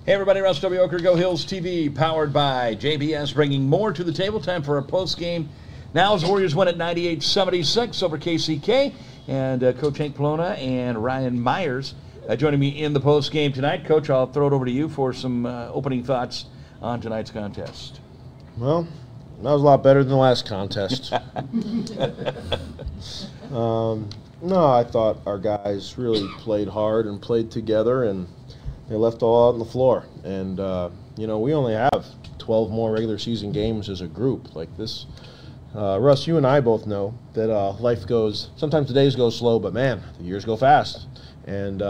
Hey everybody, Russ W. Oker, Go Hills TV, powered by JBS, bringing more to the table. Time for a post-game. Now as Warriors win at 98-76 over KCK, and Coach Hank Plona and Ryan Myers joining me in the post-game tonight. Coach, I'll throw it over to you for some opening thoughts on tonight's contest. Well, that was a lot better than the last contest. No, I thought our guys really played hard and played together, and they left all out on the floor. And, we only have 12 more regular season games as a group. Like this, Russ, you and I both know that life goes, sometimes the days go slow, but man, the years go fast. And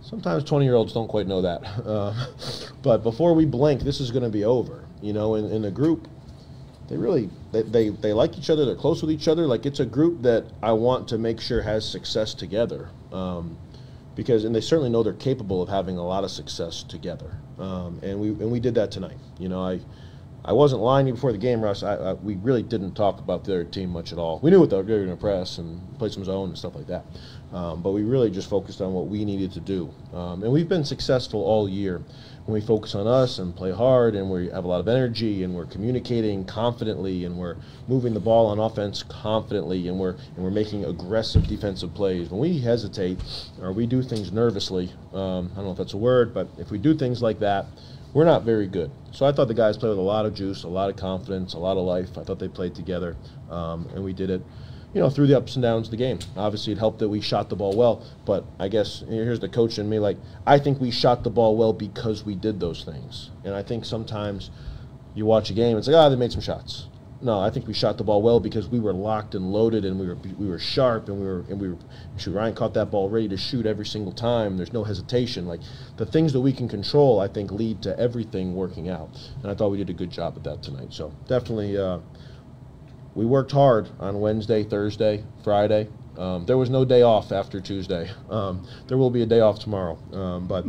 sometimes 20-year-olds don't quite know that. But before we blink, this is going to be over. In the group, they like each other. They're close with each other. Like, it's a group that I want to make sure has success together. Because they certainly know they're capable of having a lot of success together, and we did that tonight. I wasn't lying to you before the game, Russ. We really didn't talk about the other team much at all. We knew what they were going to press and play some zone and stuff like that, but we really just focused on what we needed to do. And we've been successful all year when we focus on us and play hard, and we have a lot of energy, and we're communicating confidently, and we're moving the ball on offense confidently, and we're making aggressive defensive plays. When we hesitate or we do things nervously, I don't know if that's a word, but if we do things like that, we're not very good. So I thought the guys played with a lot of juice, a lot of confidence, a lot of life. I thought they played together, and we did it, through the ups and downs of the game. Obviously, it helped that we shot the ball well, but I guess here's the coach in me. Like, I think we shot the ball well because we did those things. And I think sometimes you watch a game, it's like, they made some shots. No, I think we shot the ball well because we were locked and loaded, and we were sharp, and we were Ryan caught that ball ready to shoot every single time. There's no hesitation. Like, the things that we can control, I think, lead to everything working out. And I thought we did a good job at that tonight. So definitely, we worked hard on Wednesday, Thursday, Friday. There was no day off after Tuesday. There will be a day off tomorrow. But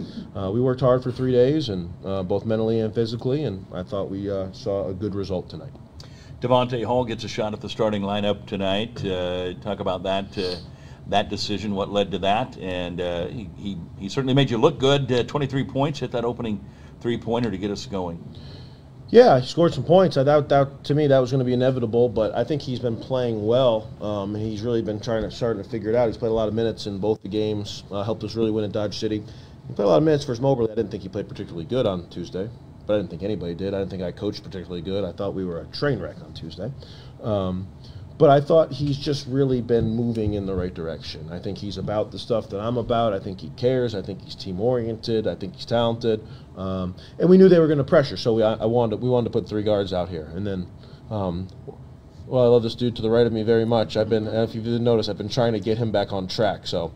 we worked hard for 3 days, and both mentally and physically, and I thought we saw a good result tonight. Devontae Hall gets a shot at the starting lineup tonight. Talk about that decision, what led to that, and he certainly made you look good. 23 points, hit that opening three-pointer to get us going. Yeah, he scored some points. I thought that, to me, that was going to be inevitable, but I think he's been playing well. He's really been starting to figure it out. He's played a lot of minutes in both the games, helped us really win at Dodge City. He played a lot of minutes versus Moberly. I didn't think he played particularly good on Tuesday, but I didn't think anybody did. I didn't think I coached particularly good. I thought we were a train wreck on Tuesday. But I thought he's just really been moving in the right direction. I think he's about the stuff that I'm about. I think he cares. I think he's team-oriented. I think he's talented. And we knew they were going to pressure, so we wanted to put 3 guards out here. And then, I love this dude to the right of me very much. If you didn't notice, I've been trying to get him back on track. So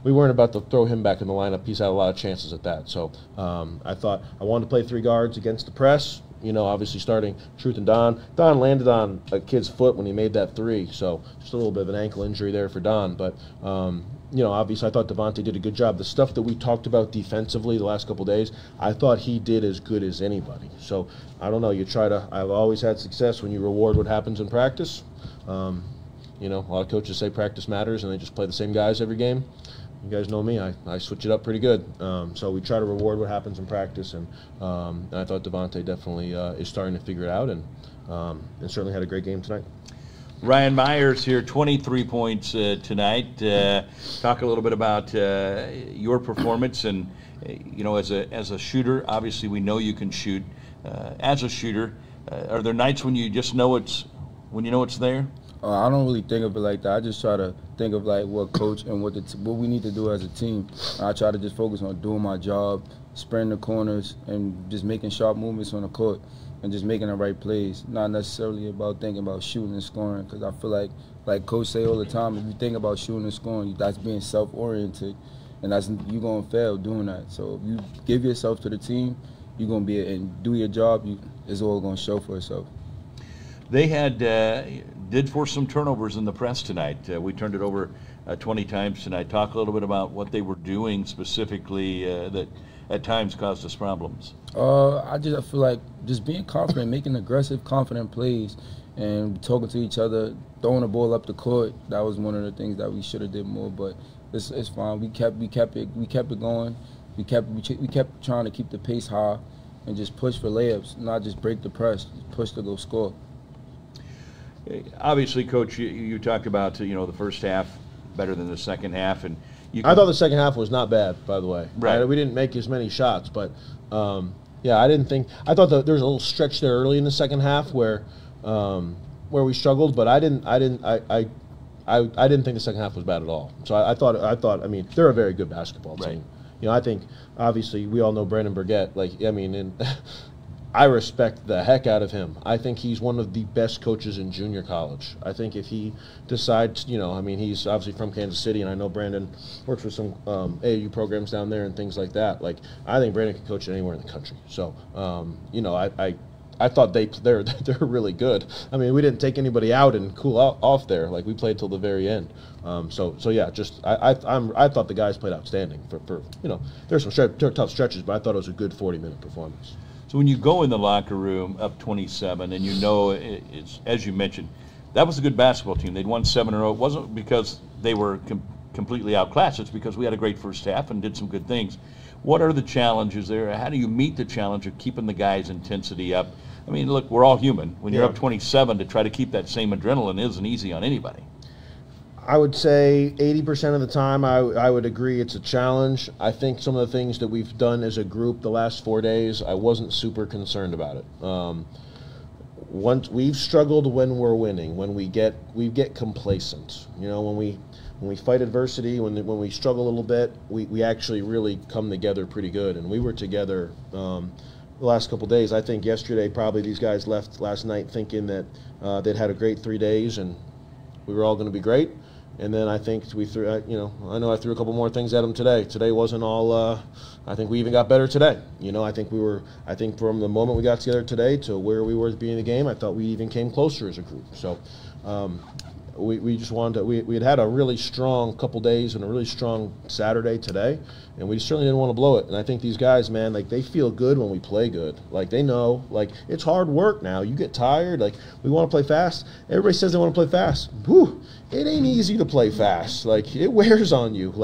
we weren't about to throw him back in the lineup. He's had a lot of chances at that. So I thought I wanted to play 3 guards against the press. Obviously starting Truth and Don. Don landed on a kid's foot when he made that 3, so just a little bit of an ankle injury there for Don. But, obviously I thought Devontae did a good job. The stuff that we talked about defensively the last couple of days, I thought he did as good as anybody. So, I don't know, I've always had success when you reward what happens in practice. A lot of coaches say practice matters, and they just play the same guys every game. You guys know me, I switch it up pretty good. So we try to reward what happens in practice, and I thought Devontae definitely is starting to figure it out, and certainly had a great game tonight. Ryan Myers here, 23 points tonight. Talk a little bit about your performance, and as a shooter, obviously we know you can shoot. As a shooter, are there nights when you just know it's there? I don't really think of it like that. I just try to think of like what coach and what we need to do as a team. I try to just focus on doing my job, spreading the corners, and just making sharp movements on the court and just making the right plays. Not necessarily about thinking about shooting and scoring, because I feel like coach say all the time, if you think about shooting and scoring, that's being self-oriented, and you're going to fail doing that. So if you give yourself to the team, you're going to be and do your job. It's all going to show for itself. They did force some turnovers in the press tonight. We turned it over 20 times tonight. Talk a little bit about what they were doing specifically that at times caused us problems. I feel like just being confident, making aggressive, confident plays, and talking to each other, throwing the ball up the court. That was one of the things that we should have did more, but it's fine. We kept it going. we kept trying to keep the pace high and just push for layups, not just break the press, just push to go score. Obviously, Coach, you talked about the first half better than the second half, and I thought the second half was not bad, by the way. Right. We didn't make as many shots, but yeah, I didn't think. I thought that there was a little stretch there early in the second half where we struggled, but I didn't think the second half was bad at all. So I thought. I mean, they're a very good basketball team. Right. I think obviously we all know Brandon Burgett. I respect the heck out of him. I think he's one of the best coaches in junior college. I think if he decides, he's obviously from Kansas City, and I know Brandon works with some AAU programs down there and things like that. I think Brandon can coach anywhere in the country. So, I thought they're really good. I mean, we didn't take anybody out and cool off there. We played till the very end. So yeah, I thought the guys played outstanding. For there's some tough stretches, but I thought it was a good 40-minute performance. So when you go in the locker room up 27, and it's as you mentioned, that was a good basketball team. They'd won 7 in a row. It wasn't because they were completely outclassed. It's because we had a great first half and did some good things. What are the challenges there? How do you meet the challenge of keeping the guys' intensity up? I mean, look, we're all human. When you're up 27, to try to keep that same adrenaline isn't easy on anybody. I would say 80% of the time I would agree it's a challenge. I think some of the things that we've done as a group the last 4 days, I wasn't super concerned about it. Once we've struggled when we're winning, when we get complacent. When we fight adversity, when we struggle a little bit, we actually really come together pretty good. And we were together the last couple of days. I think yesterday probably these guys left last night thinking that they'd had a great 3 days and we were all going to be great. And then I think we threw, I know I threw a couple more things at them today. Today wasn't all. I think we even got better today. I think from the moment we got together today to where we were at the beginning of the game, I thought we even came closer as a group. So we just wanted to. We had a really strong couple days and a really strong Saturday today, and we certainly didn't want to blow it. And I think these guys, man, they feel good when we play good. They know, it's hard work now. You get tired. We want to play fast. Everybody says they want to play fast. Whew. It ain't easy to play fast. It wears on you.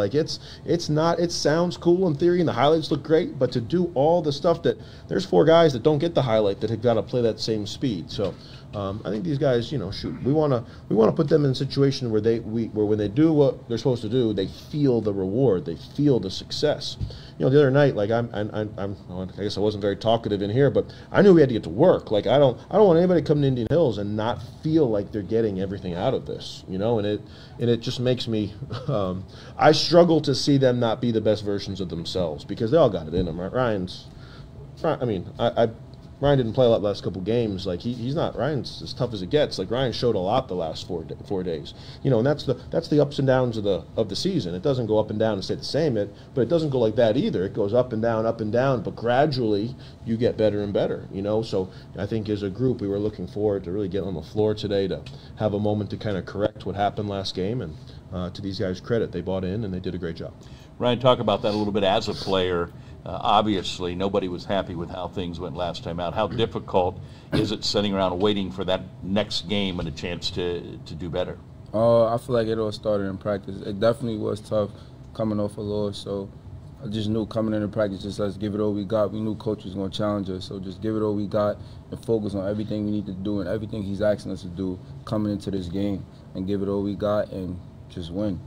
It's not. It sounds cool in theory, and the highlights look great. But to do all the stuff there's 4 guys that don't get the highlight that have got to play that same speed. So I think these guys, shoot. We want to put them in a situation where where when they do what they're supposed to do, they feel the reward. They feel the success. The other night, I guess I wasn't very talkative in here, but I knew we had to get to work. I don't want anybody coming to Indian Hills and not feel like they're getting everything out of this. And it just makes me. I struggle to see them not be the best versions of themselves because they all got it in them. Right? Ryan didn't play a lot the last couple games. He's not. Ryan's as tough as it gets. Ryan showed a lot the last 4 days. And that's the ups and downs of the season. It doesn't go up and down and stay the same. But it doesn't go like that either. It goes up and down. But gradually you get better and better. So I think as a group we were looking forward to really get on the floor today to have a moment to kind of correct what happened last game. And to these guys' credit, they bought in and they did a great job. Ryan, talk about that a little bit as a player. Obviously, nobody was happy with how things went last time out. How difficult is it sitting around waiting for that next game and a chance to do better? I feel like it all started in practice. It definitely was tough coming off a loss. So I just knew coming into practice, just let's give it all we got. We knew Coach was going to challenge us. So just give it all we got and focus on everything we need to do and everything he's asking us to do coming into this game and give it all we got and just win.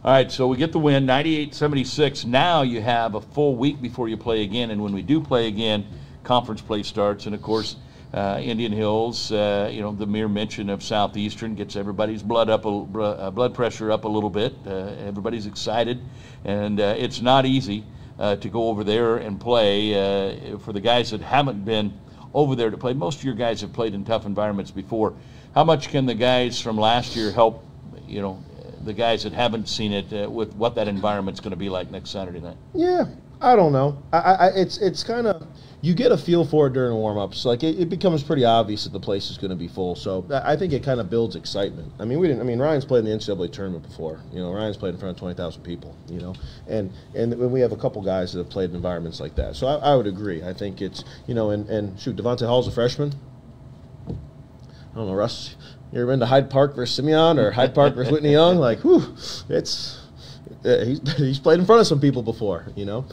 All right, so we get the win, 98-76. Now you have a full week before you play again, and when we do play again, conference play starts. And, of course, Indian Hills, the mere mention of Southeastern gets everybody's blood pressure up a little bit. Everybody's excited, and it's not easy to go over there and play. For the guys that haven't been over there to play, most of your guys have played in tough environments before. How much can the guys from last year help, the guys that haven't seen it with what that environment's going to be like next Saturday night? Yeah, I don't know. It's kind of, you get a feel for it during warm-ups. It becomes pretty obvious that the place is going to be full. So I think it kind of builds excitement. Ryan's played in the NCAA tournament before. Ryan's played in front of 20,000 people. And when we have a couple guys that have played in environments like that, so I would agree. I think it's and shoot, Devontae Hall's a freshman. I don't know, Russ. You ever been to Hyde Park versus Simeon or Hyde Park versus Whitney Young? he's played in front of some people before, you know.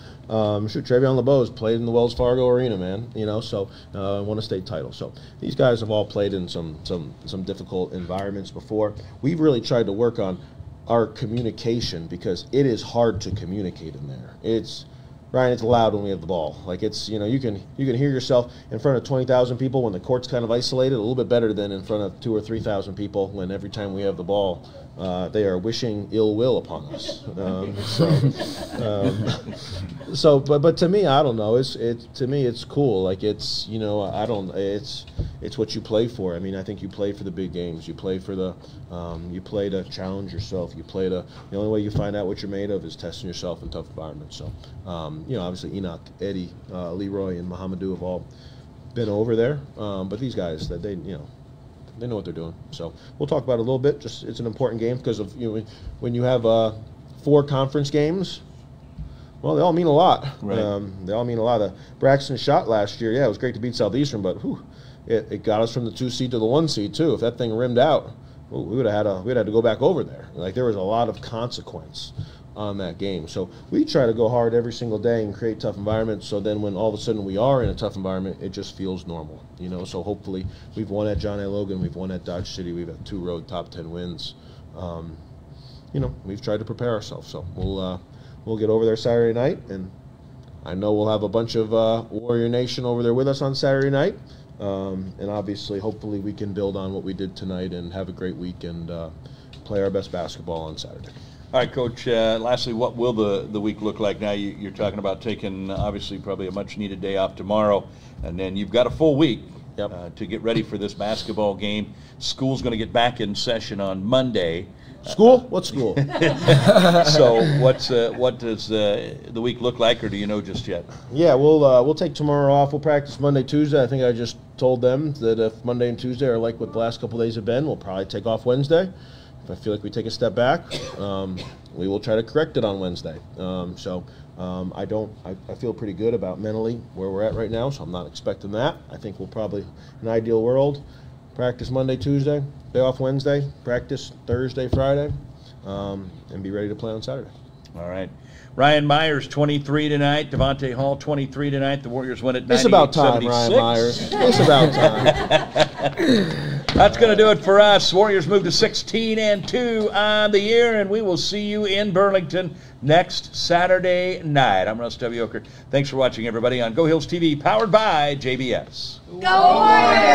Shoot, Trevion LeBeau's played in the Wells Fargo Arena, man, you know, so won a state title. So these guys have all played in some difficult environments before. We've really tried to work on our communication because it is hard to communicate in there. Ryan, it's loud when we have the ball. Like you can hear yourself in front of 20,000 people when the court's kind of isolated, a little bit better than in front of 2,000 or 3,000 people when every time we have the ball, they are wishing ill will upon us. But to me, I don't know. To me, it's cool. Like it's what you play for. I mean, I think you play for the big games. You play for you play to challenge yourself. The only way you find out what you're made of is testing yourself in tough environments. So, obviously Enoch, Eddie, Leroy, and Mahamadou have all been over there. But these guys, they know what they're doing. So we'll talk about it a little bit. Just it's an important game because of when you have 4 conference games. Well, they all mean a lot. Right. They all mean a lot. Braxton shot last year. Yeah, it was great to beat Southeastern, but it got us from the 2 seed to the 1 seed too. If that thing rimmed out, we would have had to go back over there. Like there was a lot of consequence on that game. So we try to go hard every single day and create tough environments. So then when all of a sudden we are in a tough environment, it just feels normal. So hopefully we've won at John A. Logan, we've won at Dodge City, we've had 2 road top 10 wins. We've tried to prepare ourselves. So we'll get over there Saturday night, and I know we'll have a bunch of Warrior Nation over there with us on Saturday night. And obviously, hopefully we can build on what we did tonight and have a great week and play our best basketball on Saturday. All right, Coach, lastly, what will the week look like now? You're talking about taking, obviously, probably a much-needed day off tomorrow, and then you've got a full week to get ready for this basketball game. School's going to get back in session on Monday. School? What school? So what does the week look like, or do you know just yet? Yeah, we'll take tomorrow off. We'll practice Monday, Tuesday. I think I just told them that if Monday and Tuesday are like what the last couple days have been, we'll probably take off Wednesday. If I feel like we take a step back, we will try to correct it on Wednesday. I feel pretty good about mentally where we're at right now, so I'm not expecting that. I think we'll probably, in an ideal world, practice Monday, Tuesday, day off Wednesday, practice Thursday, Friday, and be ready to play on Saturday. All right. Ryan Myers, 23 tonight. Devontae Hall, 23 tonight. The Warriors win at 98-76. It's about time, Ryan Myers. It's about time. That's going to do it for us. Warriors move to 16-2 on the year, and we will see you in Burlington next Saturday night. I'm Russ W. Oker. Thanks for watching, everybody, on Go Hills TV, powered by JBS. Go Warriors!